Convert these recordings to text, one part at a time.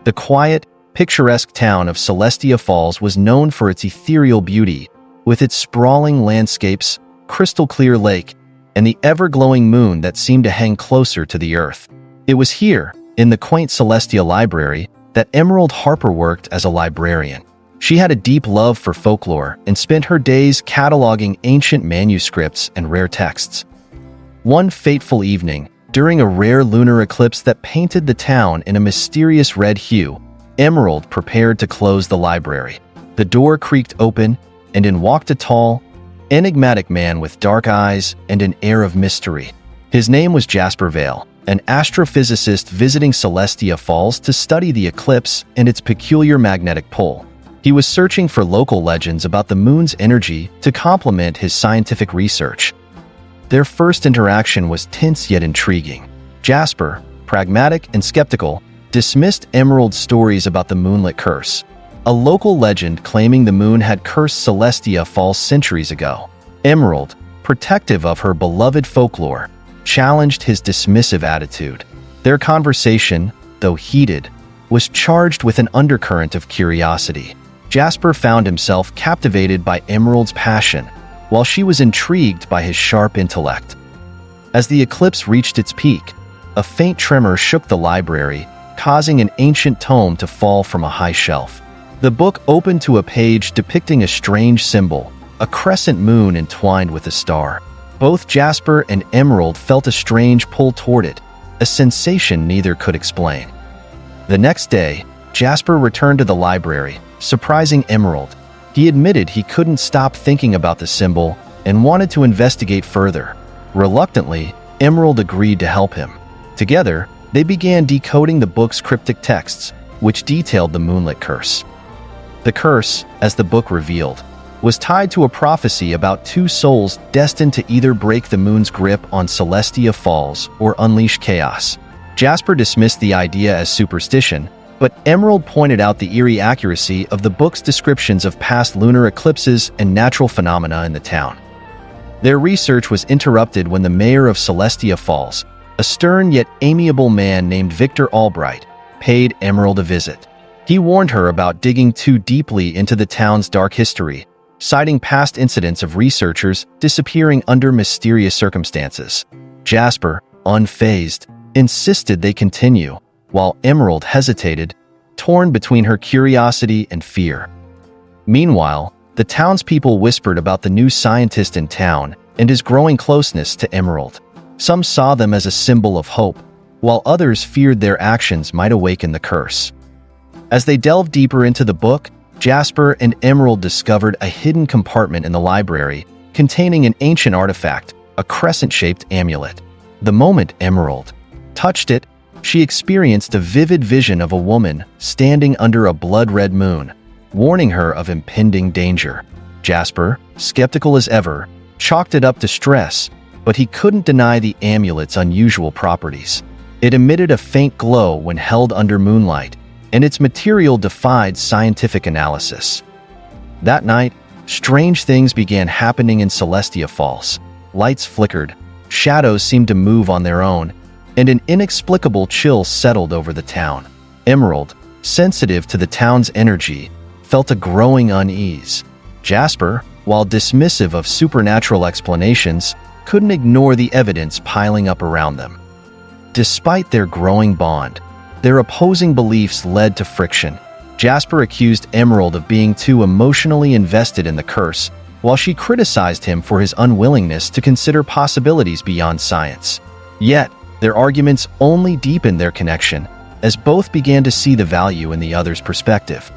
The quiet, picturesque town of Celestia Falls was known for its ethereal beauty, with its sprawling landscapes, crystal-clear lake, and the ever-glowing moon that seemed to hang closer to the earth. It was here, in the quaint Celestia Library, that Emerald Harper worked as a librarian. She had a deep love for folklore and spent her days cataloging ancient manuscripts and rare texts. One fateful evening, during a rare lunar eclipse that painted the town in a mysterious red hue, Emerald prepared to close the library. The door creaked open, and in walked a tall, enigmatic man with dark eyes and an air of mystery. His name was Jasper Vale, an astrophysicist visiting Celestia Falls to study the eclipse and its peculiar magnetic pull. He was searching for local legends about the moon's energy to complement his scientific research. Their first interaction was tense yet intriguing. Jasper, pragmatic and skeptical, dismissed Emerald's stories about the moonlit curse, a local legend claiming the moon had cursed Celestia Falls centuries ago. Emerald, protective of her beloved folklore, challenged his dismissive attitude. Their conversation, though heated, was charged with an undercurrent of curiosity. Jasper found himself captivated by Emerald's passion, while she was intrigued by his sharp intellect. As the eclipse reached its peak, a faint tremor shook the library, causing an ancient tome to fall from a high shelf. The book opened to a page depicting a strange symbol, a crescent moon entwined with a star. Both Jasper and Emerald felt a strange pull toward it, a sensation neither could explain. The next day, Jasper returned to the library, surprising Emerald. He admitted he couldn't stop thinking about the symbol and wanted to investigate further. Reluctantly, Emerald agreed to help him. Together, they began decoding the book's cryptic texts, which detailed the moonlit curse. The curse, as the book revealed, was tied to a prophecy about two souls destined to either break the moon's grip on Celestia Falls or unleash chaos. Jasper dismissed the idea as superstition, but Emerald pointed out the eerie accuracy of the book's descriptions of past lunar eclipses and natural phenomena in the town. Their research was interrupted when the mayor of Celestia Falls, a stern yet amiable man named Victor Albright, paid Emerald a visit. He warned her about digging too deeply into the town's dark history, citing past incidents of researchers disappearing under mysterious circumstances. Jasper, unfazed, insisted they continue, while Emerald hesitated, torn between her curiosity and fear. Meanwhile, the townspeople whispered about the new scientist in town and his growing closeness to Emerald. Some saw them as a symbol of hope, while others feared their actions might awaken the curse. As they delved deeper into the book, Jasper and Emerald discovered a hidden compartment in the library containing an ancient artifact, a crescent-shaped amulet. The moment Emerald touched it, she experienced a vivid vision of a woman standing under a blood-red moon, warning her of impending danger. Jasper, skeptical as ever, chalked it up to stress, but he couldn't deny the amulet's unusual properties. It emitted a faint glow when held under moonlight, and its material defied scientific analysis. That night, strange things began happening in Celestia Falls. Lights flickered, shadows seemed to move on their own, and an inexplicable chill settled over the town. Emerald, sensitive to the town's energy, felt a growing unease. Jasper, while dismissive of supernatural explanations, couldn't ignore the evidence piling up around them. Despite their growing bond, their opposing beliefs led to friction. Jasper accused Emerald of being too emotionally invested in the curse, while she criticized him for his unwillingness to consider possibilities beyond science. Yet, their arguments only deepened their connection, as both began to see the value in the other's perspective.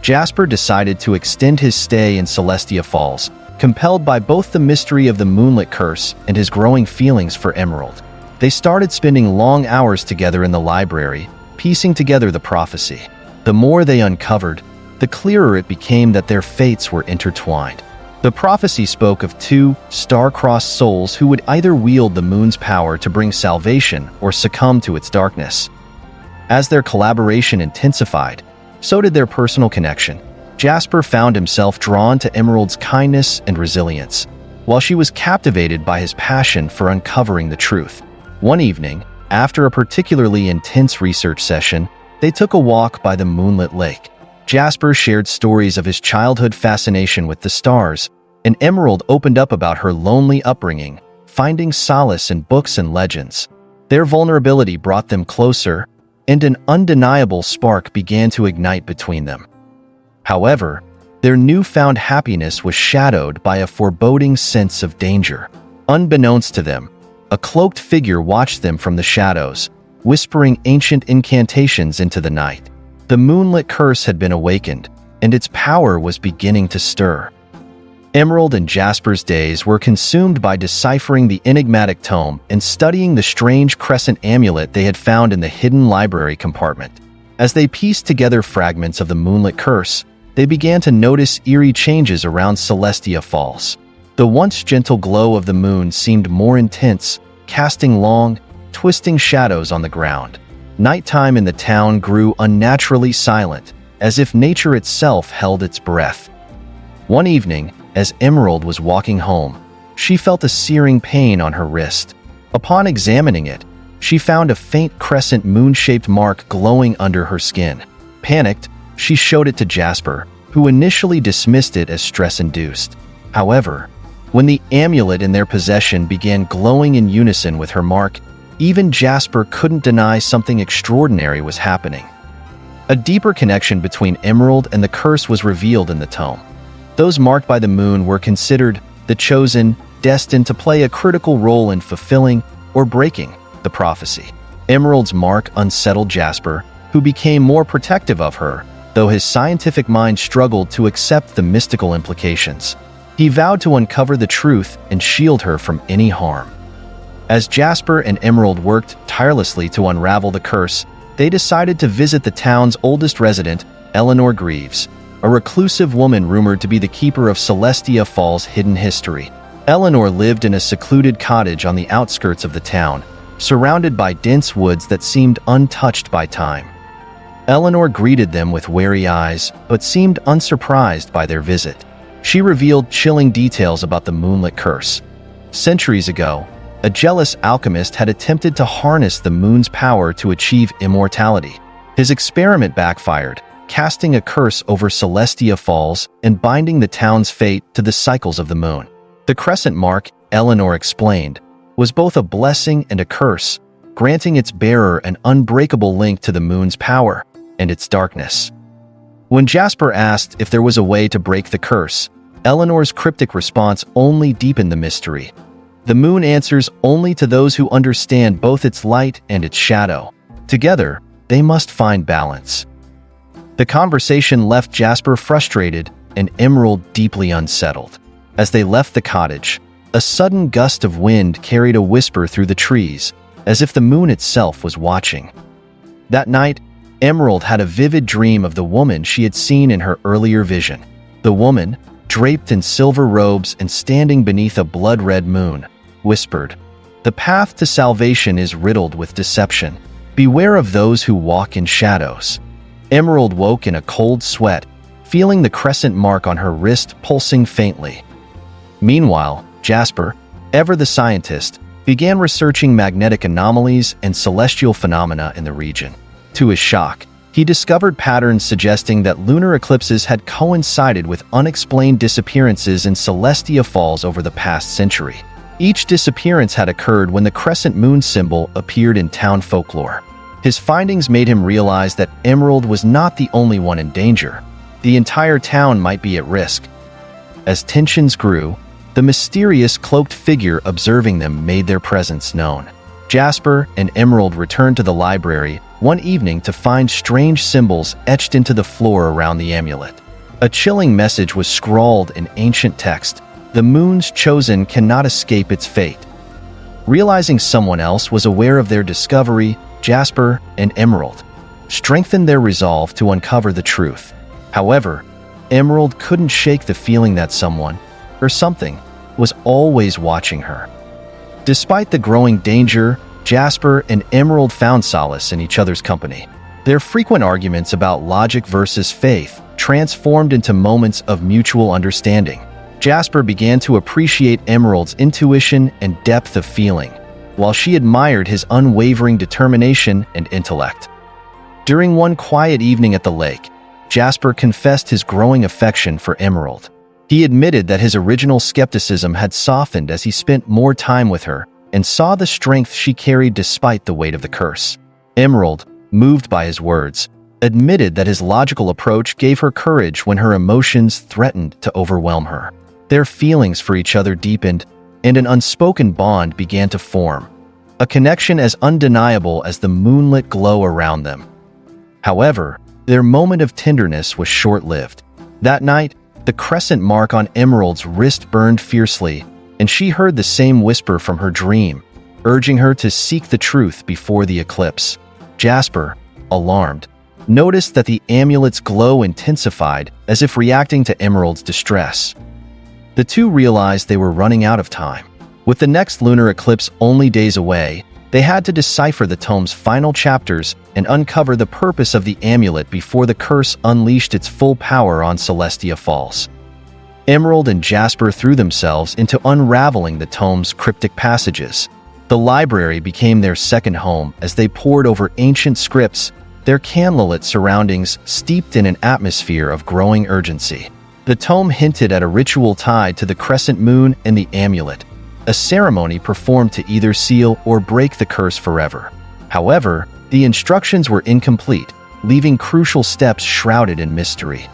Jasper decided to extend his stay in Celestia Falls, compelled by both the mystery of the moonlit curse and his growing feelings for Emerald. They started spending long hours together in the library, piecing together the prophecy. The more they uncovered, the clearer it became that their fates were intertwined. The prophecy spoke of two star-crossed souls who would either wield the moon's power to bring salvation or succumb to its darkness. As their collaboration intensified, so did their personal connection. Jasper found himself drawn to Emerald's kindness and resilience, while she was captivated by his passion for uncovering the truth. One evening, after a particularly intense research session, They took a walk by the moonlit lake. Jasper shared stories of his childhood fascination with the stars, and Emerald opened up about her lonely upbringing, finding solace in books and legends. Their vulnerability brought them closer, and an undeniable spark began to ignite between them. However, their newfound happiness was shadowed by a foreboding sense of danger. Unbeknownst to them, a cloaked figure watched them from the shadows, whispering ancient incantations into the night. The moonlit curse had been awakened, and its power was beginning to stir. Emerald and Jasper's days were consumed by deciphering the enigmatic tome and studying the strange crescent amulet they had found in the hidden library compartment. As they pieced together fragments of the moonlit curse, they began to notice eerie changes around Celestia Falls. The once gentle glow of the moon seemed more intense, casting long, twisting shadows on the ground. Nighttime in the town grew unnaturally silent, as if nature itself held its breath. One evening, as Emerald was walking home, she felt a searing pain on her wrist. Upon examining it, she found a faint crescent moon-shaped mark glowing under her skin. Panicked, she showed it to Jasper, who initially dismissed it as stress-induced. However, when the amulet in their possession began glowing in unison with her mark, even Jasper couldn't deny something extraordinary was happening. A deeper connection between Emerald and the curse was revealed in the tome. Those marked by the moon were considered the chosen, destined to play a critical role in fulfilling or breaking the prophecy. Emerald's mark unsettled Jasper, who became more protective of her, though his scientific mind struggled to accept the mystical implications. He vowed to uncover the truth and shield her from any harm. As Jasper and Emerald worked tirelessly to unravel the curse, they decided to visit the town's oldest resident, Eleanor Greaves, a reclusive woman rumored to be the keeper of Celestia Falls' hidden history. Eleanor lived in a secluded cottage on the outskirts of the town, surrounded by dense woods that seemed untouched by time. Eleanor greeted them with wary eyes, but seemed unsurprised by their visit. She revealed chilling details about the moonlit curse. Centuries ago, a jealous alchemist had attempted to harness the moon's power to achieve immortality. His experiment backfired, casting a curse over Celestia Falls and binding the town's fate to the cycles of the moon. The crescent mark, Eleanor explained, was both a blessing and a curse, granting its bearer an unbreakable link to the moon's power and its darkness. When Jasper asked if there was a way to break the curse, Eleanor's cryptic response only deepened the mystery. The moon answers only to those who understand both its light and its shadow. Together, they must find balance. The conversation left Jasper frustrated and Emerald deeply unsettled. As they left the cottage, a sudden gust of wind carried a whisper through the trees, as if the moon itself was watching. That night, Emerald had a vivid dream of the woman she had seen in her earlier vision. The woman, draped in silver robes and standing beneath a blood-red moon, whispered, "The path to salvation is riddled with deception. Beware of those who walk in shadows." Emerald woke in a cold sweat, feeling the crescent mark on her wrist pulsing faintly. Meanwhile, Jasper, ever the scientist, began researching magnetic anomalies and celestial phenomena in the region. To his shock, he discovered patterns suggesting that lunar eclipses had coincided with unexplained disappearances in Celestia Falls over the past century. Each disappearance had occurred when the crescent moon symbol appeared in town folklore. His findings made him realize that Emerald was not the only one in danger. The entire town might be at risk. As tensions grew, the mysterious cloaked figure observing them made their presence known. Jasper and Emerald returned to the library one evening to find strange symbols etched into the floor around the amulet. A chilling message was scrawled in ancient text: "The moon's chosen cannot escape its fate." Realizing someone else was aware of their discovery, Jasper and Emerald strengthened their resolve to uncover the truth. However, Emerald couldn't shake the feeling that someone, or something, was always watching her. Despite the growing danger, Jasper and Emerald found solace in each other's company. Their frequent arguments about logic versus faith transformed into moments of mutual understanding. Jasper began to appreciate Emerald's intuition and depth of feeling, while she admired his unwavering determination and intellect. During one quiet evening at the lake, Jasper confessed his growing affection for Emerald. He admitted that his original skepticism had softened as he spent more time with her and saw the strength she carried despite the weight of the curse. Emerald, moved by his words, admitted that his logical approach gave her courage when her emotions threatened to overwhelm her. Their feelings for each other deepened, and an unspoken bond began to form, a connection as undeniable as the moonlit glow around them. However, their moment of tenderness was short-lived. That night, the crescent mark on Emerald's wrist burned fiercely, and she heard the same whisper from her dream, urging her to seek the truth before the eclipse. Jasper, alarmed, noticed that the amulet's glow intensified as if reacting to Emerald's distress. The two realized they were running out of time. With the next lunar eclipse only days away, they had to decipher the tome's final chapters and uncover the purpose of the amulet before the curse unleashed its full power on Celestia Falls. Emerald and Jasper threw themselves into unraveling the tome's cryptic passages. The library became their second home as they pored over ancient scripts, their candlelit surroundings steeped in an atmosphere of growing urgency. The tome hinted at a ritual tied to the crescent moon and the amulet, a ceremony performed to either seal or break the curse forever. However, the instructions were incomplete, leaving crucial steps shrouded in mystery.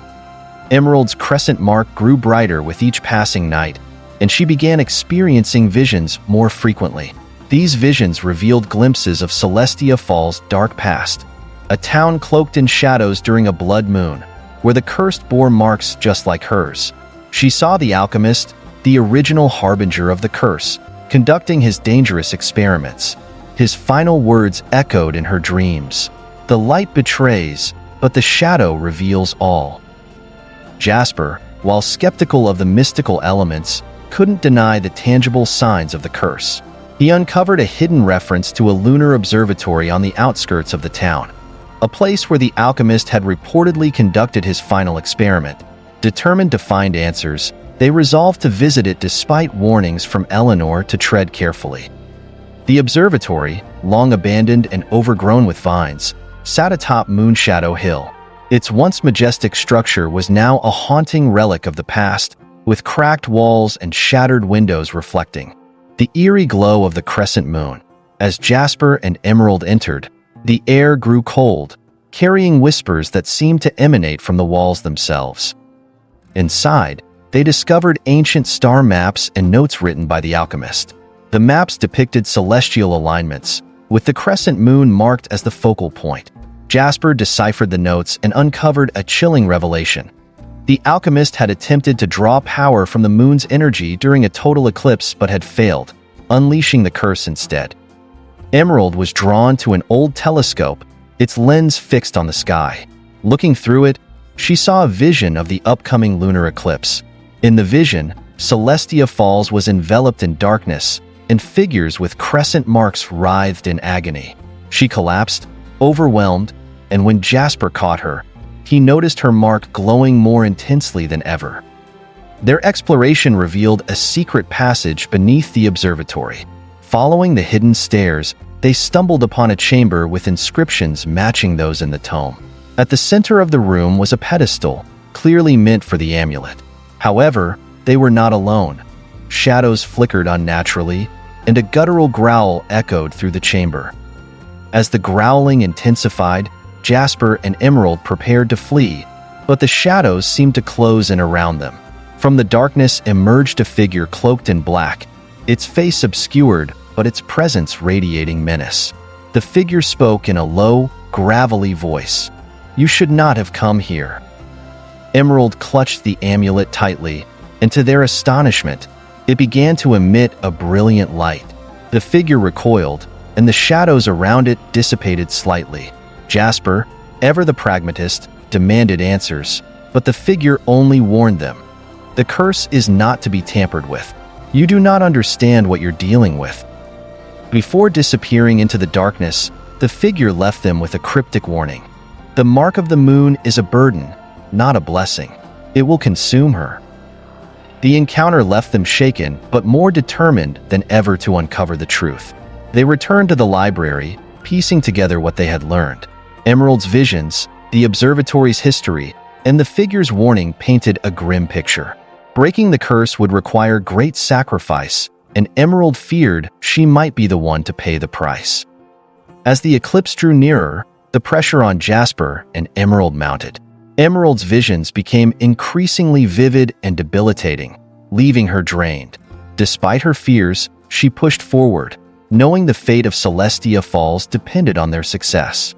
Emerald's crescent mark grew brighter with each passing night, and she began experiencing visions more frequently. These visions revealed glimpses of Celestia Falls' dark past, a town cloaked in shadows during a blood moon, where the cursed bore marks just like hers. She saw the alchemist, the original harbinger of the curse, conducting his dangerous experiments. His final words echoed in her dreams. The light betrays, but the shadow reveals all. Jasper, while skeptical of the mystical elements, couldn't deny the tangible signs of the curse. He uncovered a hidden reference to a lunar observatory on the outskirts of the town, a place where the alchemist had reportedly conducted his final experiment. Determined to find answers, they resolved to visit it despite warnings from Eleanor to tread carefully. The observatory, long abandoned and overgrown with vines, sat atop Moonshadow Hill. Its once majestic structure was now a haunting relic of the past, with cracked walls and shattered windows reflecting the eerie glow of the crescent moon. As Jasper and Emerald entered, the air grew cold, carrying whispers that seemed to emanate from the walls themselves. Inside, they discovered ancient star maps and notes written by the alchemist. The maps depicted celestial alignments, with the crescent moon marked as the focal point. Jasper deciphered the notes and uncovered a chilling revelation. The alchemist had attempted to draw power from the moon's energy during a total eclipse but had failed, unleashing the curse instead. Emerald was drawn to an old telescope, its lens fixed on the sky. Looking through it, she saw a vision of the upcoming lunar eclipse. In the vision, Celestia Falls was enveloped in darkness, and figures with crescent marks writhed in agony. She collapsed, overwhelmed, and when Jasper caught her, he noticed her mark glowing more intensely than ever. Their exploration revealed a secret passage beneath the observatory. Following the hidden stairs, they stumbled upon a chamber with inscriptions matching those in the tome. At the center of the room was a pedestal, clearly meant for the amulet. However, they were not alone. Shadows flickered unnaturally, and a guttural growl echoed through the chamber. As the growling intensified, Jasper and Emerald prepared to flee, but the shadows seemed to close in around them. From the darkness emerged a figure cloaked in black, its face obscured, but its presence radiating menace. The figure spoke in a low, gravelly voice. "You should not have come here." Emerald clutched the amulet tightly, and to their astonishment, it began to emit a brilliant light. The figure recoiled, and the shadows around it dissipated slightly. Jasper, ever the pragmatist, demanded answers, but the figure only warned them. "The curse is not to be tampered with. You do not understand what you're dealing with." Before disappearing into the darkness, the figure left them with a cryptic warning. "The mark of the moon is a burden, not a blessing. It will consume her." The encounter left them shaken, but more determined than ever to uncover the truth. They returned to the library, piecing together what they had learned. Emerald's visions, the observatory's history, and the figure's warning painted a grim picture. Breaking the curse would require great sacrifice, and Emerald feared she might be the one to pay the price. As the eclipse drew nearer, the pressure on Jasper and Emerald mounted. Emerald's visions became increasingly vivid and debilitating, leaving her drained. Despite her fears, she pushed forward, knowing the fate of Celestia Falls depended on their success.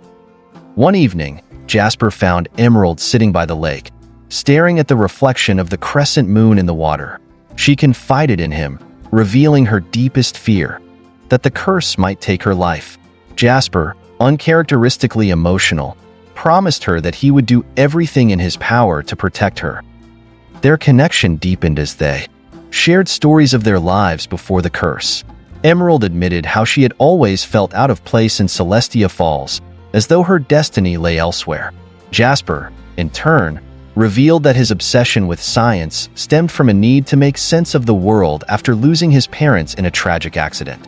One evening, Jasper found Emerald sitting by the lake, staring at the reflection of the crescent moon in the water. She confided in him, revealing her deepest fear, that the curse might take her life. Jasper, uncharacteristically emotional, promised her that he would do everything in his power to protect her. Their connection deepened as they shared stories of their lives before the curse. Emerald admitted how she had always felt out of place in Celestia Falls, as though her destiny lay elsewhere. Jasper, in turn, revealed that his obsession with science stemmed from a need to make sense of the world after losing his parents in a tragic accident.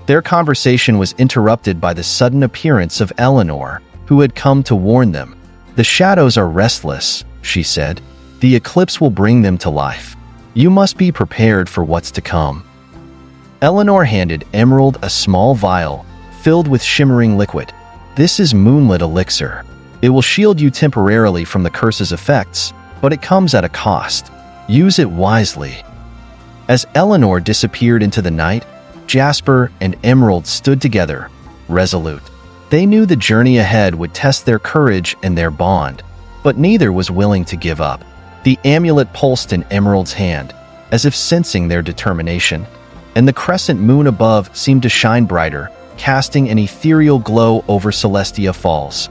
Their conversation was interrupted by the sudden appearance of Eleanor, who had come to warn them. "The shadows are restless," she said. "The eclipse will bring them to life. You must be prepared for what's to come." Eleanor handed Emerald a small vial filled with shimmering liquid. "This is moonlit elixir. It will shield you temporarily from the curse's effects, but it comes at a cost. Use it wisely." As Eleanor disappeared into the night, Jasper and Emerald stood together, resolute. They knew the journey ahead would test their courage and their bond, but neither was willing to give up. The amulet pulsed in Emerald's hand, as if sensing their determination, and the crescent moon above seemed to shine brighter, casting an ethereal glow over Celestia Falls.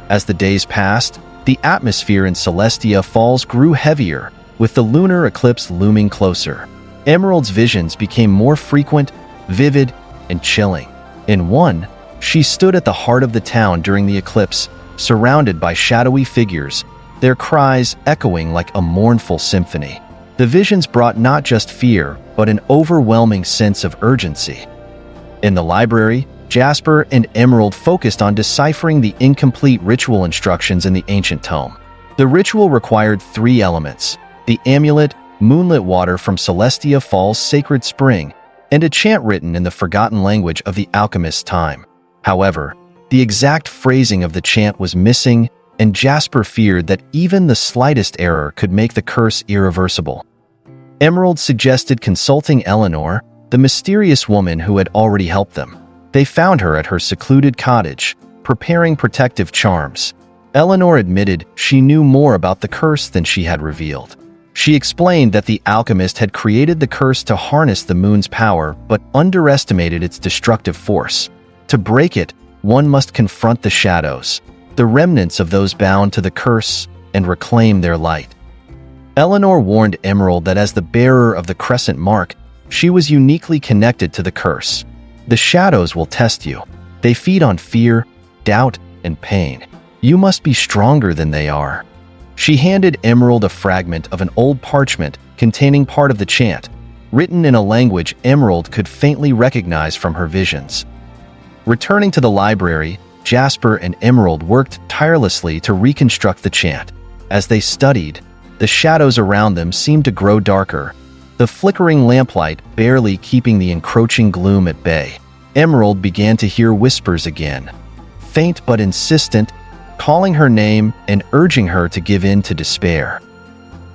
As the days passed, the atmosphere in Celestia Falls grew heavier, with the lunar eclipse looming closer. Emerald's visions became more frequent, vivid, and chilling. In one, she stood at the heart of the town during the eclipse, surrounded by shadowy figures, their cries echoing like a mournful symphony. The visions brought not just fear, but an overwhelming sense of urgency. In the library, Jasper and Emerald focused on deciphering the incomplete ritual instructions in the ancient tome. The ritual required 3 elements: the amulet, moonlit water from Celestia Falls' sacred spring, and a chant written in the forgotten language of the alchemist's time. However, the exact phrasing of the chant was missing, and Jasper feared that even the slightest error could make the curse irreversible. Emerald suggested consulting Eleanor, the mysterious woman who had already helped them. They found her at her secluded cottage, preparing protective charms. Eleanor admitted she knew more about the curse than she had revealed. She explained that the alchemist had created the curse to harness the moon's power, but underestimated its destructive force. To break it, one must confront the shadows, the remnants of those bound to the curse, and reclaim their light. Eleanor warned Emerald that as the bearer of the crescent mark, she was uniquely connected to the curse. "The shadows will test you. They feed on fear, doubt, and pain. You must be stronger than they are." She handed Emerald a fragment of an old parchment containing part of the chant, written in a language Emerald could faintly recognize from her visions. Returning to the library, Jasper and Emerald worked tirelessly to reconstruct the chant. As they studied, the shadows around them seemed to grow darker, the flickering lamplight barely keeping the encroaching gloom at bay. Emerald began to hear whispers again, faint but insistent, calling her name and urging her to give in to despair.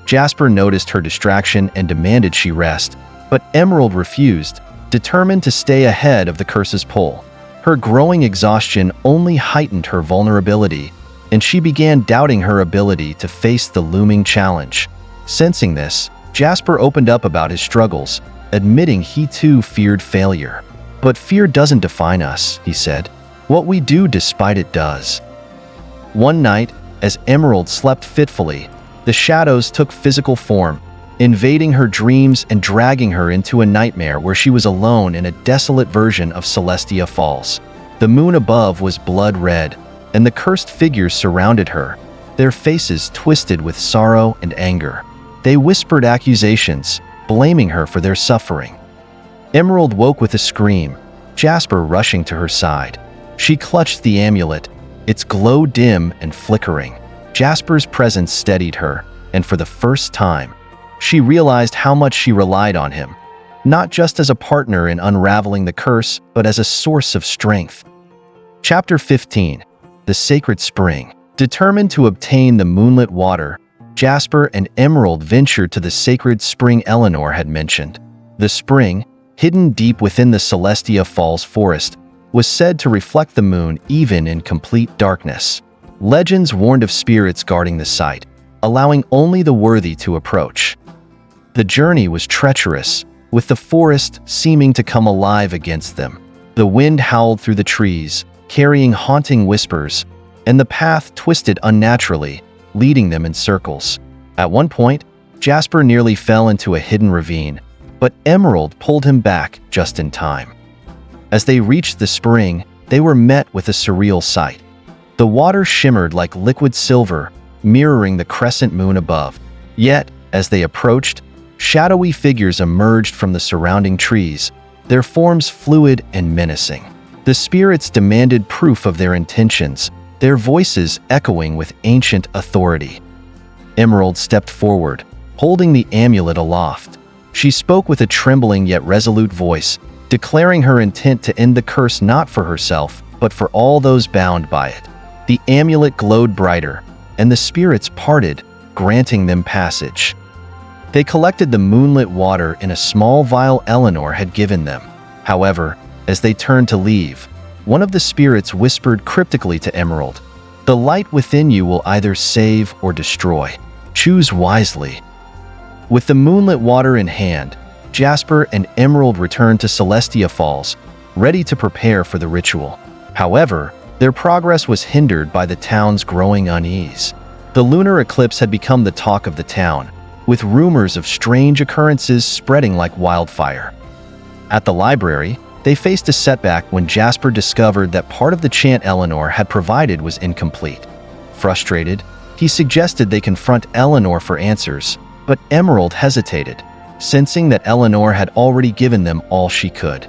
Jasper noticed her distraction and demanded she rest, but Emerald refused, determined to stay ahead of the curse's pull. Her growing exhaustion only heightened her vulnerability, and she began doubting her ability to face the looming challenge. Sensing this, Jasper opened up about his struggles, admitting he too feared failure. "But fear doesn't define us," he said. "What we do despite it does." One night, as Emerald slept fitfully, the shadows took physical form, invading her dreams and dragging her into a nightmare where she was alone in a desolate version of Celestia Falls. The moon above was blood red, and the cursed figures surrounded her, their faces twisted with sorrow and anger. They whispered accusations, blaming her for their suffering. Emerald woke with a scream, Jasper rushing to her side. She clutched the amulet, its glow dim and flickering. Jasper's presence steadied her, and for the first time, she realized how much she relied on him, not just as a partner in unraveling the curse, but as a source of strength. Chapter 15. The Sacred Spring. Determined to obtain the moonlit water, Jasper and Emerald ventured to the sacred spring Eleanor had mentioned. The spring, hidden deep within the Celestia Falls forest, was said to reflect the moon even in complete darkness. Legends warned of spirits guarding the site, allowing only the worthy to approach. The journey was treacherous, with the forest seeming to come alive against them. The wind howled through the trees, carrying haunting whispers, and the path twisted unnaturally, leading them in circles. At one point, Jasper nearly fell into a hidden ravine, but Emerald pulled him back just in time. As they reached the spring, they were met with a surreal sight. The water shimmered like liquid silver, mirroring the crescent moon above. Yet, as they approached, shadowy figures emerged from the surrounding trees, their forms fluid and menacing. The spirits demanded proof of their intentions, their voices echoing with ancient authority. Emerald stepped forward, holding the amulet aloft. She spoke with a trembling yet resolute voice, declaring her intent to end the curse not for herself, but for all those bound by it. The amulet glowed brighter, and the spirits parted, granting them passage. They collected the moonlit water in a small vial Eleanor had given them. However, as they turned to leave, one of the spirits whispered cryptically to Emerald, "The light within you will either save or destroy. Choose wisely." With the moonlit water in hand, Jasper and Emerald returned to Celestia Falls, ready to prepare for the ritual. However, their progress was hindered by the town's growing unease. The lunar eclipse had become the talk of the town, with rumors of strange occurrences spreading like wildfire. At the library, they faced a setback when Jasper discovered that part of the chant Eleanor had provided was incomplete. Frustrated, he suggested they confront Eleanor for answers, but Emerald hesitated, sensing that Eleanor had already given them all she could.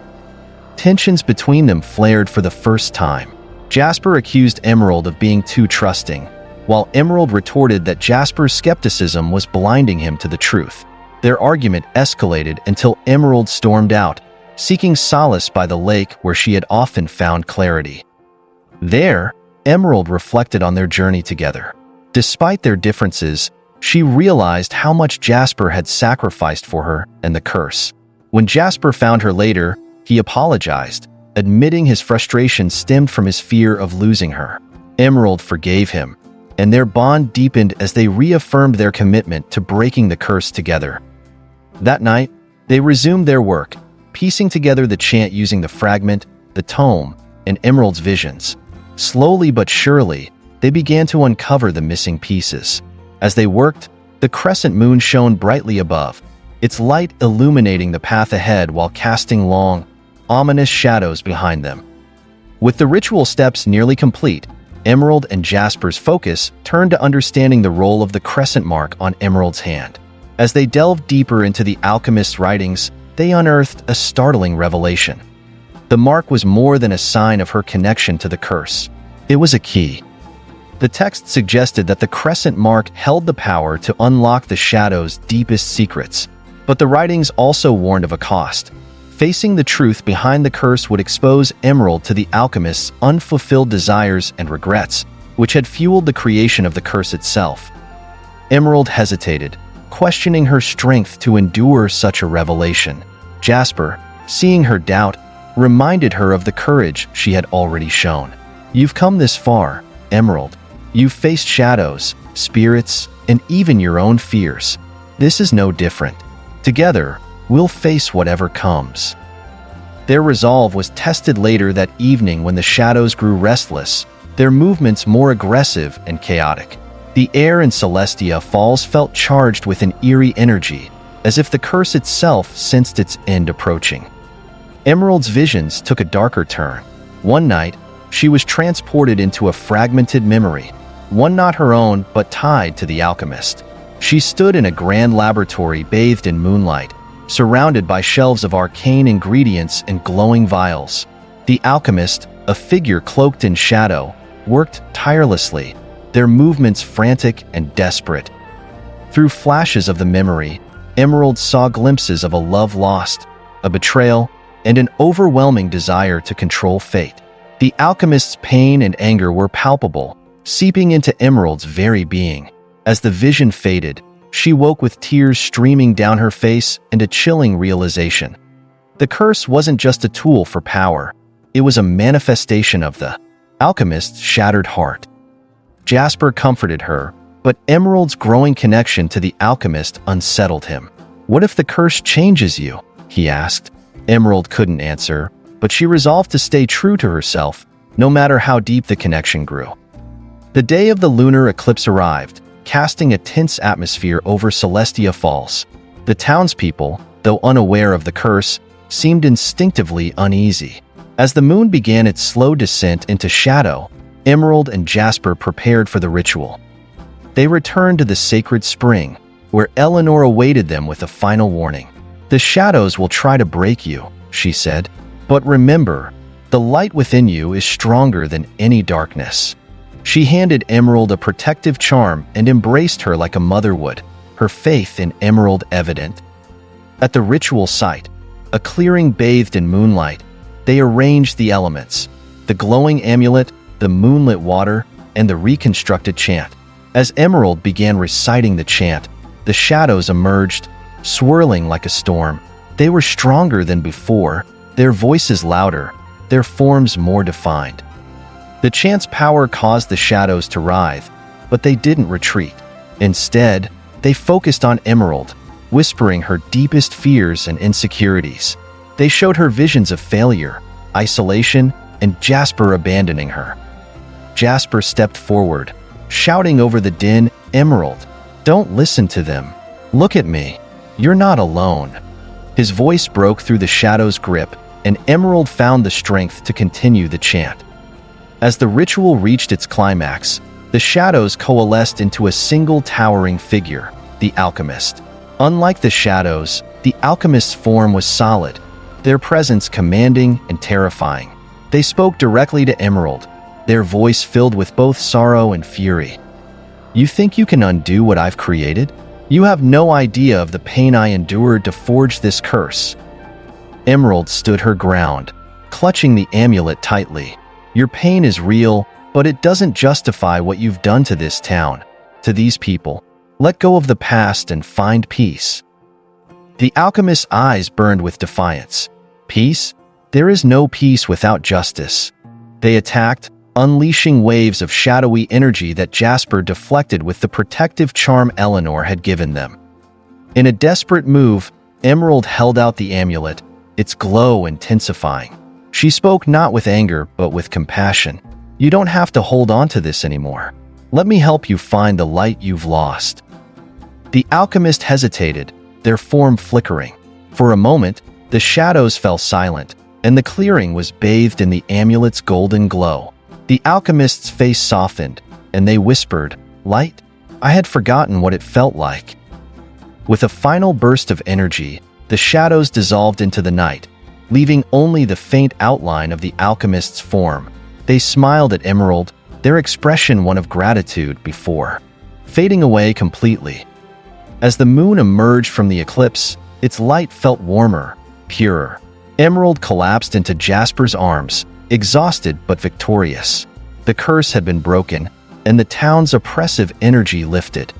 Tensions between them flared for the first time. Jasper accused Emerald of being too trusting, while Emerald retorted that Jasper's skepticism was blinding him to the truth. Their argument escalated until Emerald stormed out, seeking solace by the lake where she had often found clarity. There, Emerald reflected on their journey together. Despite their differences, she realized how much Jasper had sacrificed for her and the curse. When Jasper found her later, he apologized, admitting his frustration stemmed from his fear of losing her. Emerald forgave him, and their bond deepened as they reaffirmed their commitment to breaking the curse together. That night, they resumed their work, piecing together the chant using the fragment, the tome, and Emerald's visions. Slowly but surely, they began to uncover the missing pieces. As they worked, the crescent moon shone brightly above, its light illuminating the path ahead while casting long, ominous shadows behind them. With the ritual steps nearly complete, Emerald and Jasper's focus turned to understanding the role of the crescent mark on Emerald's hand. As they delved deeper into the alchemist's writings, they unearthed a startling revelation. The mark was more than a sign of her connection to the curse. It was a key. The text suggested that the crescent mark held the power to unlock the shadow's deepest secrets, but the writings also warned of a cost. Facing the truth behind the curse would expose Emerald to the alchemist's unfulfilled desires and regrets, which had fueled the creation of the curse itself. Emerald hesitated, questioning her strength to endure such a revelation. Jasper, seeing her doubt, reminded her of the courage she had already shown. "You've come this far, Emerald. You've faced shadows, spirits, and even your own fears. This is no different. Together, we'll face whatever comes." Their resolve was tested later that evening when the shadows grew restless, their movements more aggressive and chaotic. The air in Celestia Falls felt charged with an eerie energy, as if the curse itself sensed its end approaching. Emerald's visions took a darker turn. One night, she was transported into a fragmented memory, one not her own but tied to the alchemist. She stood in a grand laboratory bathed in moonlight, surrounded by shelves of arcane ingredients and glowing vials. The alchemist, a figure cloaked in shadow, worked tirelessly, their movements frantic and desperate. Through flashes of the memory, Emerald saw glimpses of a love lost, a betrayal, and an overwhelming desire to control fate. The alchemist's pain and anger were palpable, seeping into Emerald's very being. As the vision faded, she woke with tears streaming down her face and a chilling realization. The curse wasn't just a tool for power, it was a manifestation of the alchemist's shattered heart. Jasper comforted her, but Emerald's growing connection to the alchemist unsettled him. "What if the curse changes you?" he asked. Emerald couldn't answer, but she resolved to stay true to herself, no matter how deep the connection grew. The day of the lunar eclipse arrived, casting a tense atmosphere over Celestia Falls. The townspeople, though unaware of the curse, seemed instinctively uneasy. As the moon began its slow descent into shadow, Emerald and Jasper prepared for the ritual. They returned to the sacred spring, where Eleanor awaited them with a final warning. "The shadows will try to break you," she said, "but remember, the light within you is stronger than any darkness." She handed Emerald a protective charm and embraced her like a mother would, her faith in Emerald evident. At the ritual site, a clearing bathed in moonlight, they arranged the elements: the glowing amulet, the moonlit water, and the reconstructed chant. As Emerald began reciting the chant, the shadows emerged, swirling like a storm. They were stronger than before, their voices louder, their forms more defined. The chant's power caused the shadows to writhe, but they didn't retreat. Instead, they focused on Emerald, whispering her deepest fears and insecurities. They showed her visions of failure, isolation, and Jasper abandoning her. Jasper stepped forward, shouting over the din, "Emerald, don't listen to them. Look at me. You're not alone." His voice broke through the shadow's grip, and Emerald found the strength to continue the chant. As the ritual reached its climax, the shadows coalesced into a single towering figure, the alchemist. Unlike the shadows, the alchemist's form was solid, their presence commanding and terrifying. They spoke directly to Emerald, their voice filled with both sorrow and fury. "You think you can undo what I've created? You have no idea of the pain I endured to forge this curse." Emerald stood her ground, clutching the amulet tightly. "Your pain is real, but it doesn't justify what you've done to this town, to these people. Let go of the past and find peace." The alchemist's eyes burned with defiance. "Peace? There is no peace without justice." They attacked, unleashing waves of shadowy energy that Jasper deflected with the protective charm Eleanor had given them. In a desperate move, Emerald held out the amulet, its glow intensifying. She spoke not with anger, but with compassion. "You don't have to hold on to this anymore. Let me help you find the light you've lost." The alchemist hesitated, their form flickering. For a moment, the shadows fell silent, and the clearing was bathed in the amulet's golden glow. The alchemist's face softened, and they whispered, "Light? I had forgotten what it felt like." With a final burst of energy, the shadows dissolved into the night, leaving only the faint outline of the alchemist's form. They smiled at Emerald, their expression one of gratitude before fading away completely. As the moon emerged from the eclipse, its light felt warmer, purer. Emerald collapsed into Jasper's arms, exhausted but victorious. The curse had been broken, and the town's oppressive energy lifted.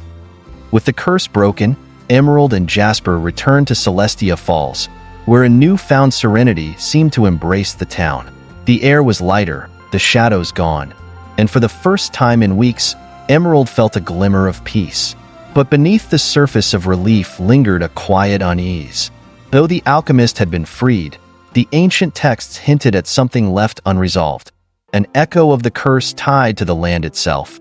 With the curse broken, Emerald and Jasper returned to Celestia Falls, where a newfound serenity seemed to embrace the town. The air was lighter, the shadows gone, and for the first time in weeks, Emerald felt a glimmer of peace. But beneath the surface of relief lingered a quiet unease. Though the alchemist had been freed, the ancient texts hinted at something left unresolved, an echo of the curse tied to the land itself.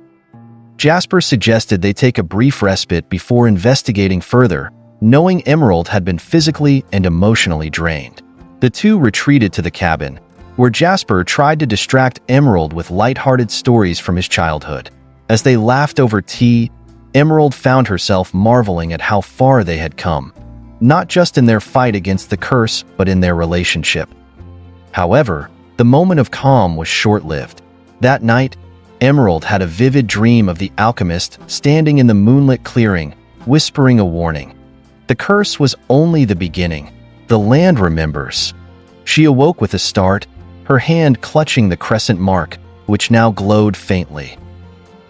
Jasper suggested they take a brief respite before investigating further, knowing Emerald had been physically and emotionally drained. The two retreated to the cabin, where Jasper tried to distract Emerald with light-hearted stories from his childhood. As they laughed over tea, Emerald found herself marveling at how far they had come, not just in their fight against the curse, but in their relationship. However, the moment of calm was short-lived. That night, Emerald had a vivid dream of the alchemist standing in the moonlit clearing, whispering a warning. The curse was only the beginning. The land remembers. She awoke with a start, her hand clutching the crescent mark, which now glowed faintly.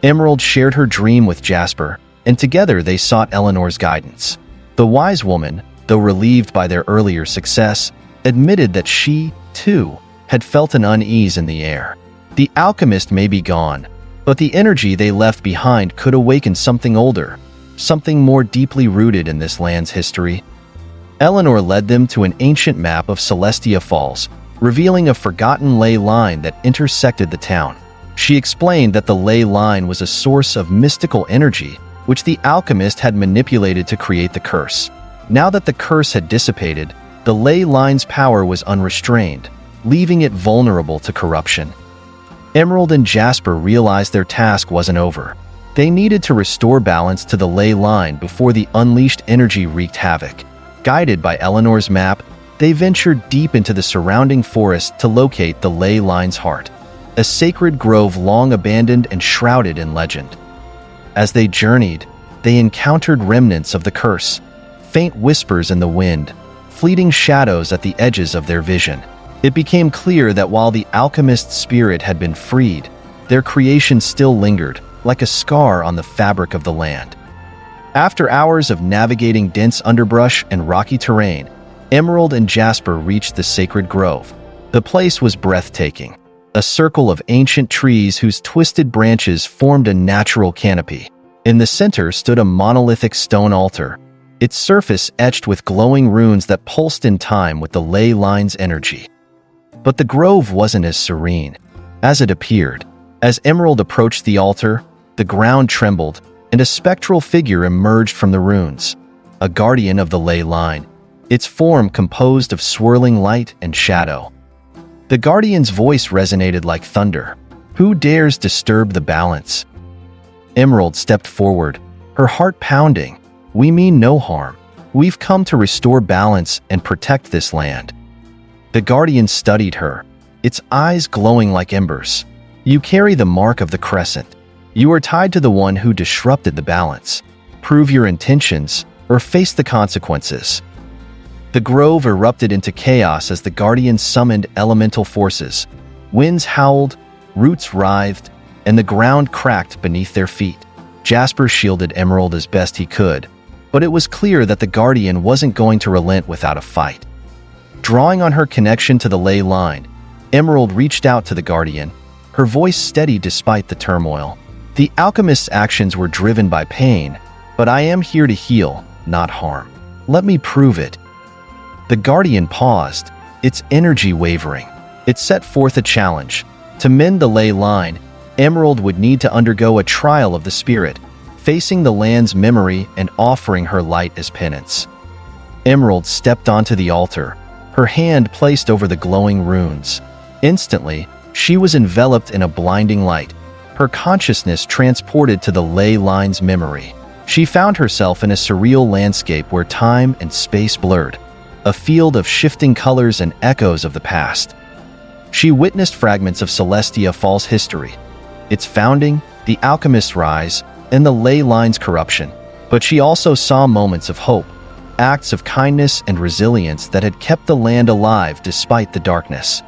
Emerald shared her dream with Jasper, and together they sought Eleanor's guidance. The wise woman, though relieved by their earlier success, admitted that she, too, had felt an unease in the air. The alchemist may be gone, but the energy they left behind could awaken something older, something more deeply rooted in this land's history. Eleanor led them to an ancient map of Celestia Falls, revealing a forgotten ley line that intersected the town. She explained that the ley line was a source of mystical energy, which the alchemist had manipulated to create the curse. Now that the curse had dissipated, the ley line's power was unrestrained, leaving it vulnerable to corruption. Emerald and Jasper realized their task wasn't over. They needed to restore balance to the ley line before the unleashed energy wreaked havoc. Guided by Eleanor's map, they ventured deep into the surrounding forest to locate the ley line's heart, a sacred grove long abandoned and shrouded in legend. As they journeyed, they encountered remnants of the curse, faint whispers in the wind, fleeting shadows at the edges of their vision. It became clear that while the alchemist's spirit had been freed, their creation still lingered, like a scar on the fabric of the land. After hours of navigating dense underbrush and rocky terrain, Emerald and Jasper reached the sacred grove. The place was breathtaking, a circle of ancient trees whose twisted branches formed a natural canopy. In the center stood a monolithic stone altar, its surface etched with glowing runes that pulsed in time with the ley line's energy. But the grove wasn't as serene as it appeared. As Emerald approached the altar, the ground trembled, and a spectral figure emerged from the ruins, a guardian of the ley line, its form composed of swirling light and shadow. The guardian's voice resonated like thunder. "Who dares disturb the balance?" Emerald stepped forward, her heart pounding. "We mean no harm. We've come to restore balance and protect this land." The guardian studied her, its eyes glowing like embers. "You carry the mark of the crescent. You are tied to the one who disrupted the balance. Prove your intentions, or face the consequences." The grove erupted into chaos as the guardian summoned elemental forces. Winds howled, roots writhed, and the ground cracked beneath their feet. Jasper shielded Emerald as best he could, but it was clear that the guardian wasn't going to relent without a fight. Drawing on her connection to the ley line, Emerald reached out to the guardian, her voice steady despite the turmoil. "The alchemist's actions were driven by pain, but I am here to heal, not harm. Let me prove it." The guardian paused, its energy wavering. It set forth a challenge. To mend the ley line, Emerald would need to undergo a trial of the spirit, facing the land's memory and offering her light as penance. Emerald stepped onto the altar, her hand placed over the glowing runes. Instantly, she was enveloped in a blinding light, her consciousness transported to the ley line's memory. She found herself in a surreal landscape where time and space blurred, a field of shifting colors and echoes of the past. She witnessed fragments of Celestia Falls history, its founding, the alchemist's rise, and the ley line's corruption. But she also saw moments of hope, acts of kindness and resilience that had kept the land alive despite the darkness.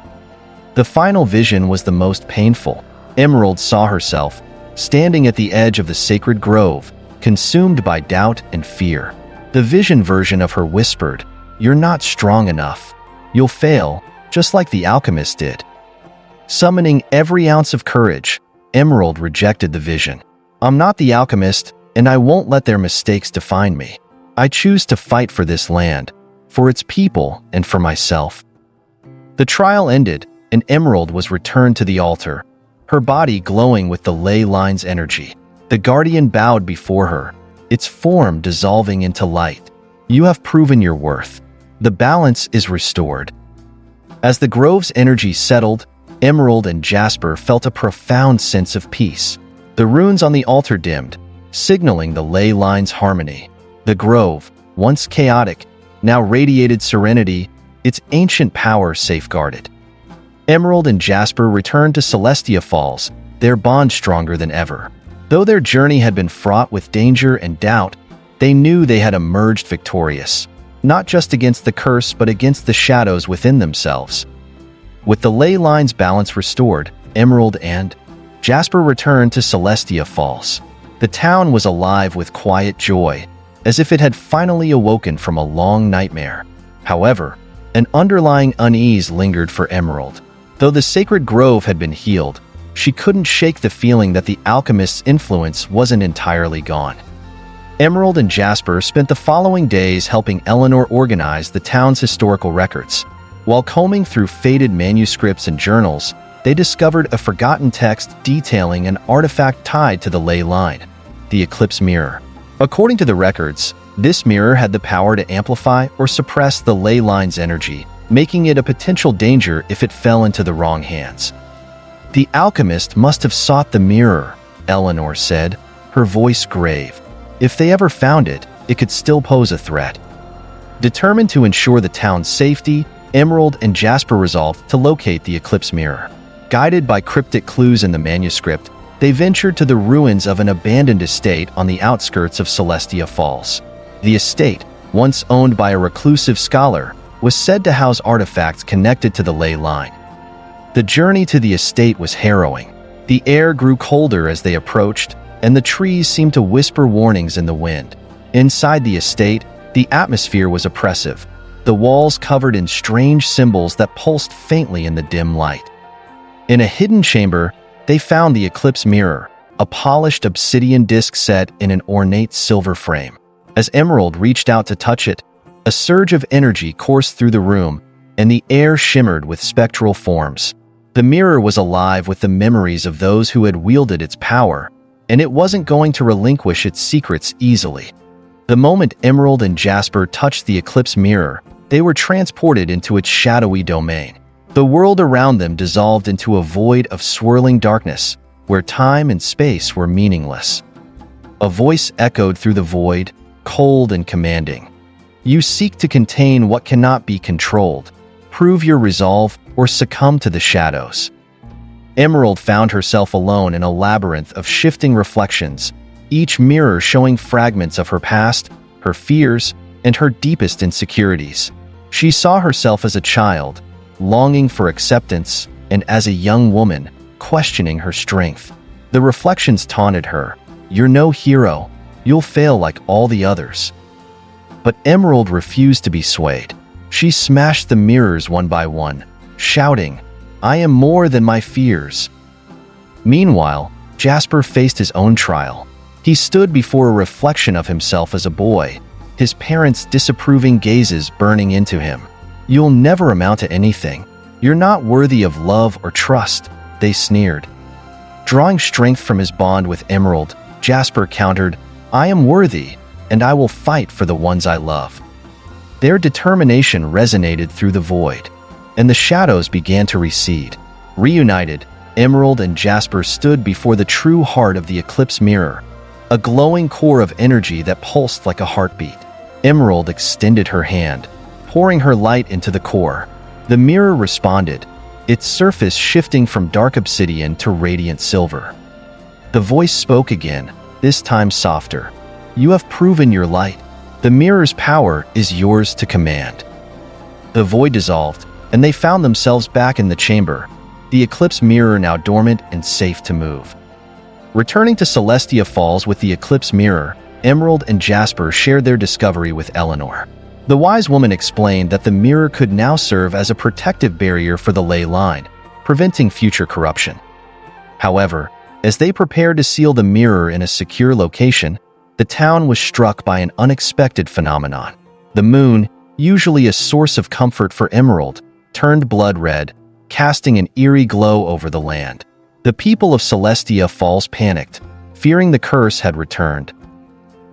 The final vision was the most painful. Emerald saw herself, standing at the edge of the sacred grove, consumed by doubt and fear. The vision version of her whispered, "You're not strong enough. You'll fail, just like the alchemist did." Summoning every ounce of courage, Emerald rejected the vision. "I'm not the alchemist, and I won't let their mistakes define me. I choose to fight for this land, for its people, and for myself." The trial ended, and Emerald was returned to the altar, her body glowing with the ley line's energy. The guardian bowed before her, its form dissolving into light. "You have proven your worth. The balance is restored." As the grove's energy settled, Emerald and Jasper felt a profound sense of peace. The runes on the altar dimmed, signaling the ley line's harmony. The grove, once chaotic, now radiated serenity, its ancient power safeguarded. Emerald and Jasper returned to Celestia Falls, their bond stronger than ever. Though their journey had been fraught with danger and doubt, they knew they had emerged victorious, not just against the curse but against the shadows within themselves. With the ley line's balance restored, Emerald and Jasper returned to Celestia Falls. The town was alive with quiet joy, as if it had finally awoken from a long nightmare. However, an underlying unease lingered for Emerald. Though the sacred grove had been healed, she couldn't shake the feeling that the alchemist's influence wasn't entirely gone. Emerald and Jasper spent the following days helping Eleanor organize the town's historical records. While combing through faded manuscripts and journals, they discovered a forgotten text detailing an artifact tied to the ley line, the Eclipse Mirror. According to the records, this mirror had the power to amplify or suppress the ley line's energy, making it a potential danger if it fell into the wrong hands. "The alchemist must have sought the mirror," Eleanor said, her voice grave. "If they ever found it, it could still pose a threat." Determined to ensure the town's safety, Emerald and Jasper resolved to locate the Eclipse Mirror. Guided by cryptic clues in the manuscript, they ventured to the ruins of an abandoned estate on the outskirts of Celestia Falls. The estate, once owned by a reclusive scholar, was said to house artifacts connected to the ley line. The journey to the estate was harrowing. The air grew colder as they approached, and the trees seemed to whisper warnings in the wind. Inside the estate, the atmosphere was oppressive, the walls covered in strange symbols that pulsed faintly in the dim light. In a hidden chamber, they found the Eclipse Mirror, a polished obsidian disc set in an ornate silver frame. As Emerald reached out to touch it, a surge of energy coursed through the room, and the air shimmered with spectral forms. The mirror was alive with the memories of those who had wielded its power, and it wasn't going to relinquish its secrets easily. The moment Emerald and Jasper touched the Eclipse Mirror, they were transported into its shadowy domain. The world around them dissolved into a void of swirling darkness, where time and space were meaningless. A voice echoed through the void, cold and commanding. "You seek to contain what cannot be controlled. Prove your resolve or succumb to the shadows." Emerald found herself alone in a labyrinth of shifting reflections, each mirror showing fragments of her past, her fears, and her deepest insecurities. She saw herself as a child, longing for acceptance, and as a young woman, questioning her strength. The reflections taunted her. "You're no hero. You'll fail like all the others." But Emerald refused to be swayed. She smashed the mirrors one by one, shouting, "I am more than my fears." Meanwhile, Jasper faced his own trial. He stood before a reflection of himself as a boy, his parents' disapproving gazes burning into him. "You'll never amount to anything. You're not worthy of love or trust," they sneered. Drawing strength from his bond with Emerald, Jasper countered, "I am worthy, and I will fight for the ones I love." Their determination resonated through the void, and the shadows began to recede. Reunited, Emerald and Jasper stood before the true heart of the Eclipse Mirror, a glowing core of energy that pulsed like a heartbeat. Emerald extended her hand, pouring her light into the core. The mirror responded, its surface shifting from dark obsidian to radiant silver. The voice spoke again, this time softer. "You have proven your light. The mirror's power is yours to command." The void dissolved, and they found themselves back in the chamber, the Eclipse Mirror now dormant and safe to move. Returning to Celestia Falls with the Eclipse Mirror, Emerald and Jasper shared their discovery with Eleanor. The wise woman explained that the mirror could now serve as a protective barrier for the ley line, preventing future corruption. However, as they prepared to seal the mirror in a secure location, the town was struck by an unexpected phenomenon. The moon, usually a source of comfort for Emerald, turned blood red, casting an eerie glow over the land. The people of Celestia Falls panicked, fearing the curse had returned.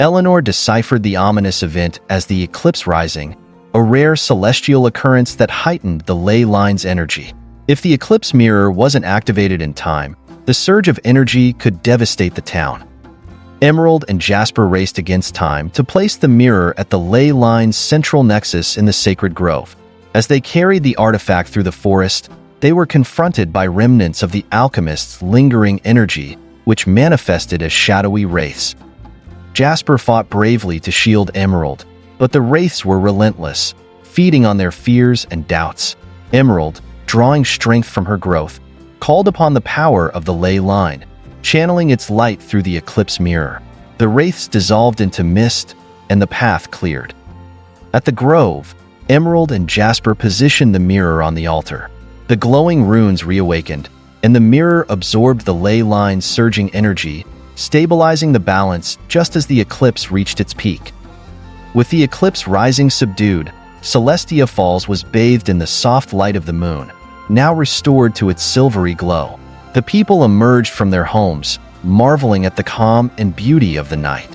Eleanor deciphered the ominous event as the eclipse rising, a rare celestial occurrence that heightened the ley line's energy. If the eclipse mirror wasn't activated in time, the surge of energy could devastate the town. Emerald and Jasper raced against time to place the mirror at the ley line's central nexus in the sacred grove. As they carried the artifact through the forest, they were confronted by remnants of the alchemist's lingering energy, which manifested as shadowy wraiths. Jasper fought bravely to shield Emerald, but the wraiths were relentless, feeding on their fears and doubts. Emerald, drawing strength from her growth, called upon the power of the ley line, channeling its light through the Eclipse Mirror. The wraiths dissolved into mist, and the path cleared. At the grove, Emerald and Jasper positioned the mirror on the altar. The glowing runes reawakened, and the mirror absorbed the ley line's surging energy, stabilizing the balance just as the eclipse reached its peak. With the eclipse rising subdued, Celestia Falls was bathed in the soft light of the moon, now restored to its silvery glow. The people emerged from their homes, marveling at the calm and beauty of the night.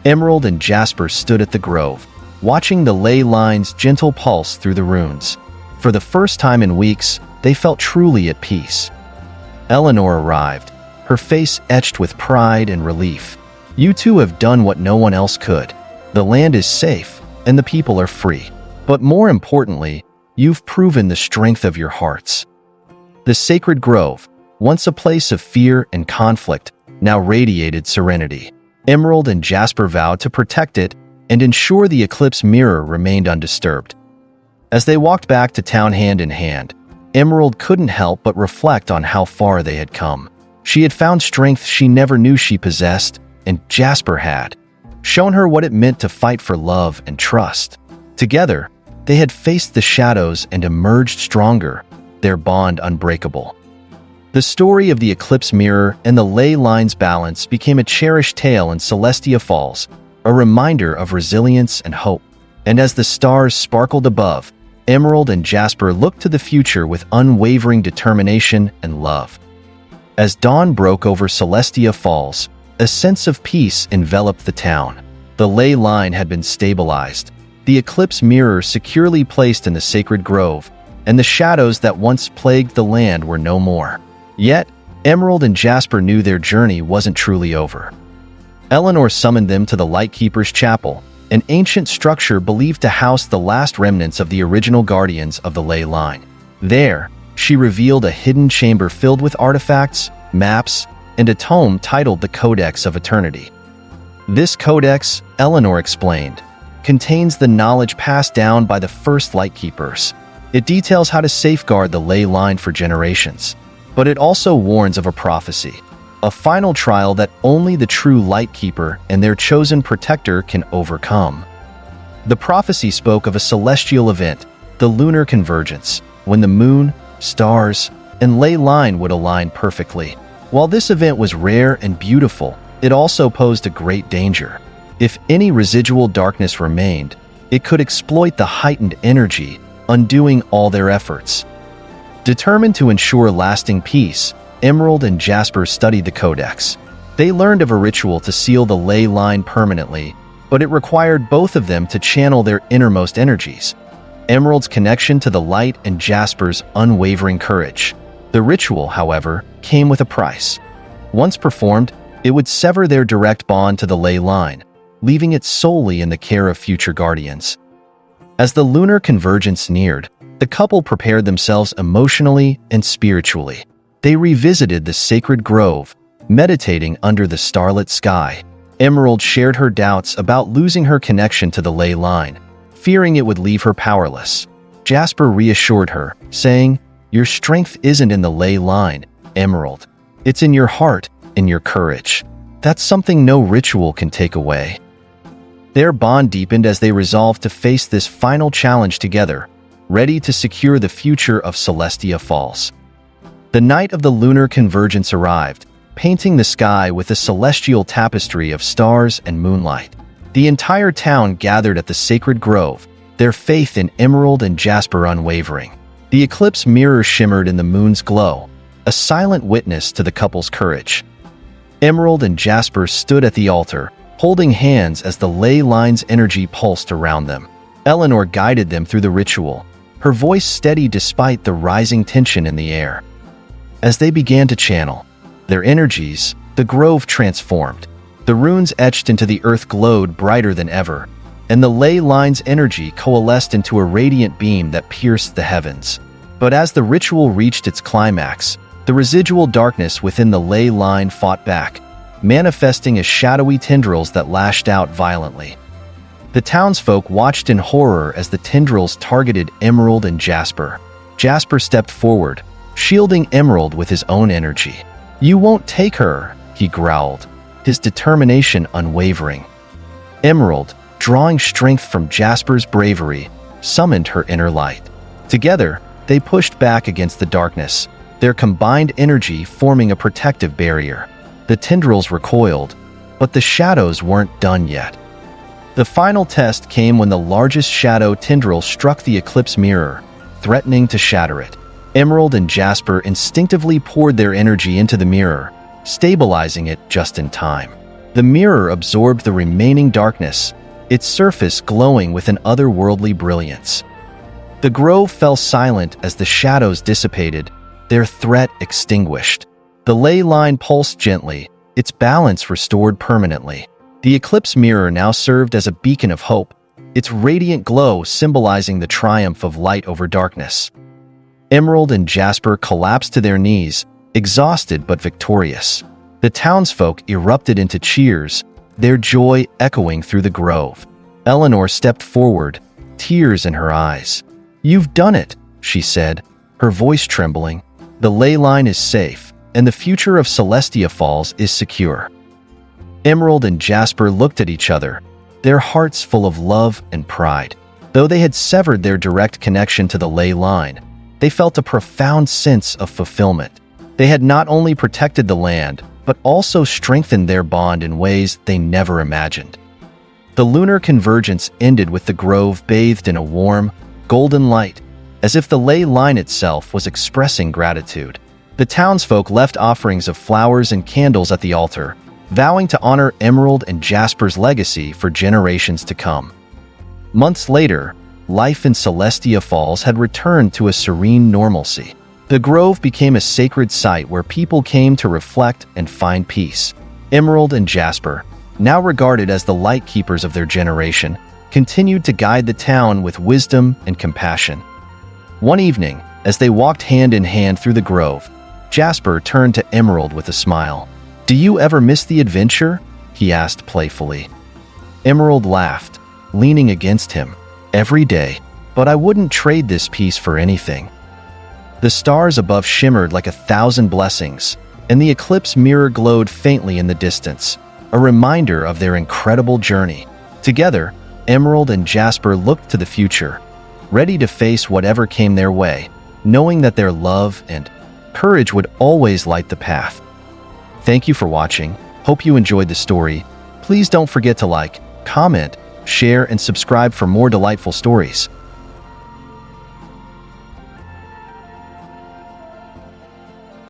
Emerald and Jasper stood at the grove, watching the ley line's gentle pulse through the runes. For the first time in weeks, they felt truly at peace. Eleanor arrived, her face etched with pride and relief. "You two have done what no one else could. The land is safe, and the people are free. But more importantly, you've proven the strength of your hearts." The sacred grove, once a place of fear and conflict, now radiated serenity. Emerald and Jasper vowed to protect it and ensure the Eclipse Mirror remained undisturbed. As they walked back to town hand in hand, Emerald couldn't help but reflect on how far they had come. She had found strength she never knew she possessed, and Jasper had shown her what it meant to fight for love and trust. Together, they had faced the shadows and emerged stronger, their bond unbreakable. The story of the Eclipse Mirror and the ley line's balance became a cherished tale in Celestia Falls, a reminder of resilience and hope. And as the stars sparkled above, Emerald and Jasper looked to the future with unwavering determination and love. As dawn broke over Celestia Falls, a sense of peace enveloped the town. The ley line had been stabilized, the Eclipse Mirror securely placed in the sacred grove, and the shadows that once plagued the land were no more. Yet, Emerald and Jasper knew their journey wasn't truly over. Eleanor summoned them to the Lightkeeper's Chapel, an ancient structure believed to house the last remnants of the original guardians of the ley line. There, she revealed a hidden chamber filled with artifacts, maps, and a tome titled the Codex of Eternity. This codex, Eleanor explained, contains the knowledge passed down by the first Lightkeepers. It details how to safeguard the ley line for generations, but it also warns of a prophecy, a final trial that only the true Lightkeeper and their chosen protector can overcome. The prophecy spoke of a celestial event, the lunar convergence, when the moon, stars, and ley line would align perfectly. While this event was rare and beautiful, it also posed a great danger. If any residual darkness remained, it could exploit the heightened energy, undoing all their efforts. Determined to ensure lasting peace, Emerald and Jasper studied the Codex. They learned of a ritual to seal the ley line permanently, but it required both of them to channel their innermost energies. Emerald's connection to the light and Jasper's unwavering courage. The ritual, however, came with a price. Once performed, it would sever their direct bond to the ley line, leaving it solely in the care of future guardians. As the lunar convergence neared, the couple prepared themselves emotionally and spiritually. They revisited the sacred grove, meditating under the starlit sky. Emerald shared her doubts about losing her connection to the ley line, fearing it would leave her powerless. Jasper reassured her, saying, "Your strength isn't in the ley line, Emerald. It's in your heart, in your courage. That's something no ritual can take away." Their bond deepened as they resolved to face this final challenge together, ready to secure the future of Celestia Falls. The night of the lunar convergence arrived, painting the sky with a celestial tapestry of stars and moonlight. The entire town gathered at the sacred grove, their faith in Emerald and Jasper unwavering. The Eclipse Mirror shimmered in the moon's glow, a silent witness to the couple's courage. Emerald and Jasper stood at the altar, holding hands as the ley line's energy pulsed around them. Eleanor guided them through the ritual, her voice steady despite the rising tension in the air. As they began to channel their energies, the grove transformed. The runes etched into the earth glowed brighter than ever, and the ley line's energy coalesced into a radiant beam that pierced the heavens. But as the ritual reached its climax, the residual darkness within the ley line fought back, manifesting as shadowy tendrils that lashed out violently. The townsfolk watched in horror as the tendrils targeted Emerald and Jasper. Jasper stepped forward, shielding Emerald with his own energy. "You won't take her," he growled, his determination unwavering. Emerald, drawing strength from Jasper's bravery, summoned her inner light. Together, they pushed back against the darkness, their combined energy forming a protective barrier. The tendrils recoiled, but the shadows weren't done yet. The final test came when the largest shadow tendril struck the Eclipse Mirror, threatening to shatter it. Emerald and Jasper instinctively poured their energy into the mirror, stabilizing it just in time. The mirror absorbed the remaining darkness, its surface glowing with an otherworldly brilliance. The grove fell silent as the shadows dissipated, their threat extinguished. The ley line pulsed gently, its balance restored permanently. The Eclipse Mirror now served as a beacon of hope, its radiant glow symbolizing the triumph of light over darkness. Emerald and Jasper collapsed to their knees, exhausted but victorious. The townsfolk erupted into cheers, their joy echoing through the grove. Eleanor stepped forward, tears in her eyes. "You've done it," she said, her voice trembling. "The ley line is safe, and the future of Celestia Falls is secure." Emerald and Jasper looked at each other, their hearts full of love and pride. Though they had severed their direct connection to the ley line, they felt a profound sense of fulfillment. They had not only protected the land, but also strengthened their bond in ways they never imagined. The lunar convergence ended with the grove bathed in a warm, golden light, as if the ley line itself was expressing gratitude. The townsfolk left offerings of flowers and candles at the altar, vowing to honor Emerald and Jasper's legacy for generations to come. Months later, life in Celestia Falls had returned to a serene normalcy. The grove became a sacred site where people came to reflect and find peace. Emerald and Jasper, now regarded as the light keepers of their generation, continued to guide the town with wisdom and compassion. One evening, as they walked hand in hand through the grove, Jasper turned to Emerald with a smile. "Do you ever miss the adventure?" he asked playfully. Emerald laughed, leaning against him. "Every day, but I wouldn't trade this peace for anything." The stars above shimmered like 1,000 blessings, and the eclipse mirror glowed faintly in the distance, a reminder of their incredible journey. Together, Emerald and Jasper looked to the future, ready to face whatever came their way, knowing that their love and courage would always light the path. Thank you for watching. Hope you enjoyed the story. Please don't forget to like, comment, share, and subscribe for more delightful stories.